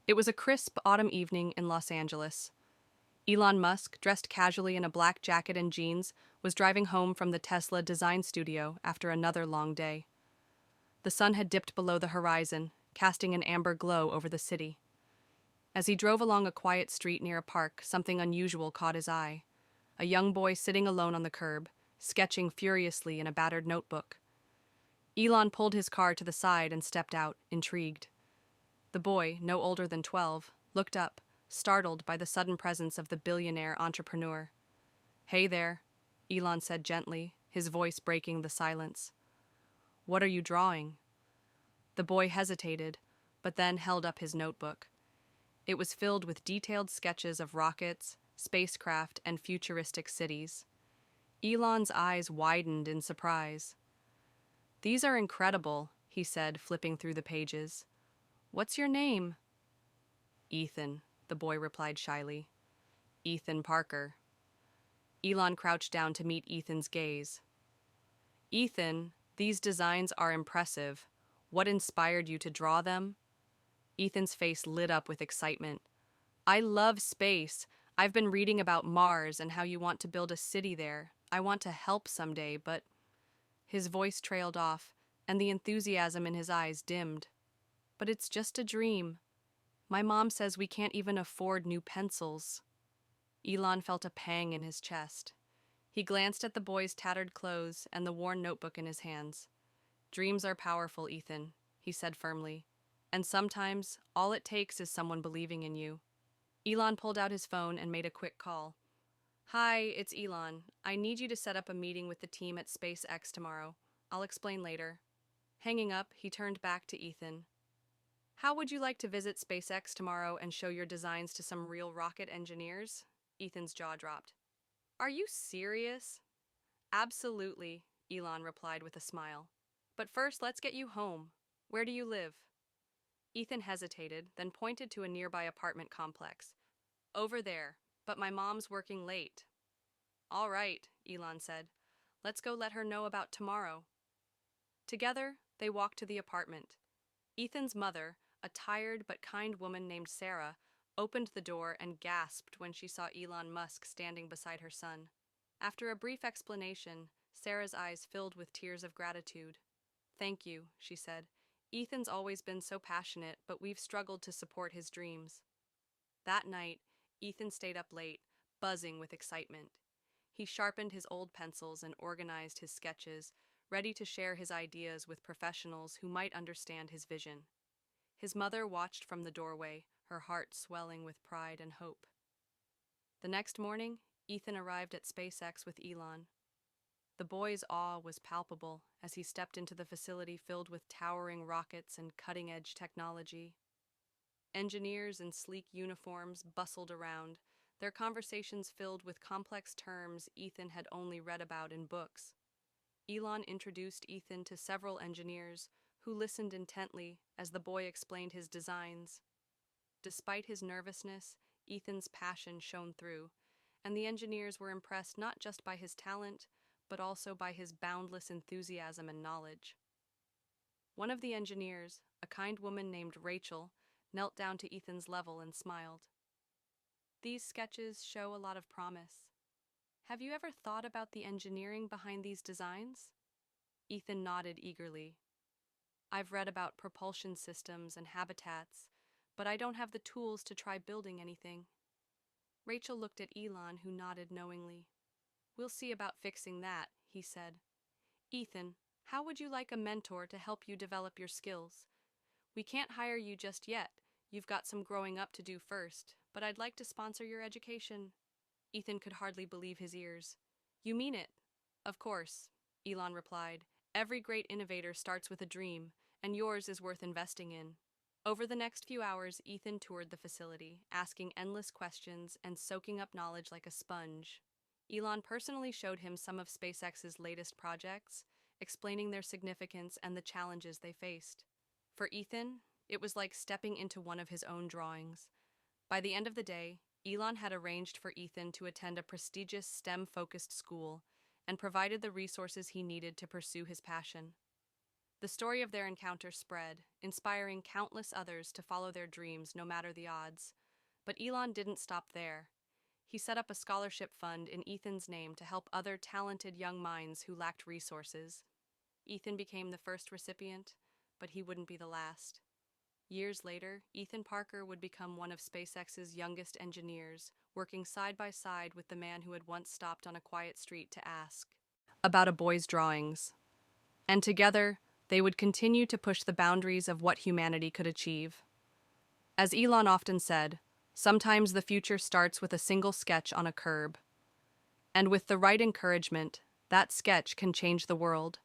It was a crisp autumn evening in Los Angeles. Elon Musk, dressed casually in a black jacket and jeans, was driving home from the Tesla design studio after another long day. The sun had dipped below the horizon, casting an amber glow over the city. As he drove along a quiet street near a park, something unusual caught his eye. A young boy sitting alone on the curb, sketching furiously in a battered notebook. Elon pulled his car to the side and stepped out, intrigued. The boy, no older than 12, looked up, startled by the sudden presence of the billionaire entrepreneur. "Hey there," Elon said gently, his voice breaking the silence. "What are you drawing?" The boy hesitated, but then held up his notebook. It was filled with detailed sketches of rockets, spacecraft, and futuristic cities. Elon's eyes widened in surprise. "These are incredible," he said, flipping through the pages. "What's your name?" "Ethan," the boy replied shyly. "Ethan Parker." Elon crouched down to meet Ethan's gaze. "Ethan, these designs are impressive. What inspired you to draw them?" Ethan's face lit up with excitement. "I love space. I've been reading about Mars and how you want to build a city there. I want to help someday, but—" His voice trailed off, and the enthusiasm in his eyes dimmed. "But it's just a dream. My mom says we can't even afford new pencils." Elon felt a pang in his chest. He glanced at the boy's tattered clothes and the worn notebook in his hands. "Dreams are powerful, Ethan," he said firmly. "And sometimes, all it takes is someone believing in you." Elon pulled out his phone and made a quick call. "Hi, it's Elon. I need you to set up a meeting with the team at SpaceX tomorrow. I'll explain later." Hanging up, he turned back to Ethan. "How would you like to visit SpaceX tomorrow and show your designs to some real rocket engineers?" Ethan's jaw dropped. "Are you serious?" "Absolutely," Elon replied with a smile. "But first, let's get you home. Where do you live?" Ethan hesitated, then pointed to a nearby apartment complex. "Over there, but my mom's working late." "All right," Elon said. "Let's go let her know about tomorrow." Together, they walked to the apartment. Ethan's mother, a tired but kind woman named Sarah, opened the door and gasped when she saw Elon Musk standing beside her son. After a brief explanation, Sarah's eyes filled with tears of gratitude. "Thank you," she said. "Ethan's always been so passionate, but we've struggled to support his dreams." That night, Ethan stayed up late, buzzing with excitement. He sharpened his old pencils and organized his sketches, ready to share his ideas with professionals who might understand his vision. His mother watched from the doorway, her heart swelling with pride and hope. The next morning, Ethan arrived at SpaceX with Elon. The boy's awe was palpable as he stepped into the facility filled with towering rockets and cutting-edge technology. Engineers in sleek uniforms bustled around, their conversations filled with complex terms Ethan had only read about in books. Elon introduced Ethan to several engineers who listened intently as the boy explained his designs. Despite his nervousness, Ethan's passion shone through, and the engineers were impressed not just by his talent, but also by his boundless enthusiasm and knowledge. One of the engineers, a kind woman named Rachel, knelt down to Ethan's level and smiled. "These sketches show a lot of promise. Have you ever thought about the engineering behind these designs?" Ethan nodded eagerly. "I've read about propulsion systems and habitats, but I don't have the tools to try building anything." Rachel looked at Elon, who nodded knowingly. "We'll see about fixing that," he said. "Ethan, how would you like a mentor to help you develop your skills? We can't hire you just yet. You've got some growing up to do first, but I'd like to sponsor your education." Ethan could hardly believe his ears. "You mean it?" "Of course," Elon replied. "Every great innovator starts with a dream, and yours is worth investing in." Over the next few hours, Ethan toured the facility, asking endless questions and soaking up knowledge like a sponge. Elon personally showed him some of SpaceX's latest projects, explaining their significance and the challenges they faced. For Ethan, it was like stepping into one of his own drawings. By the end of the day, Elon had arranged for Ethan to attend a prestigious STEM-focused school and provided the resources he needed to pursue his passion. The story of their encounter spread, inspiring countless others to follow their dreams no matter the odds. But Elon didn't stop there. He set up a scholarship fund in Ethan's name to help other talented young minds who lacked resources. Ethan became the first recipient, but he wouldn't be the last. Years later, Ethan Parker would become one of SpaceX's youngest engineers, working side by side with the man who had once stopped on a quiet street to ask about a boy's drawings. And together, they would continue to push the boundaries of what humanity could achieve. As Elon often said, sometimes the future starts with a single sketch on a curb. And with the right encouragement, that sketch can change the world.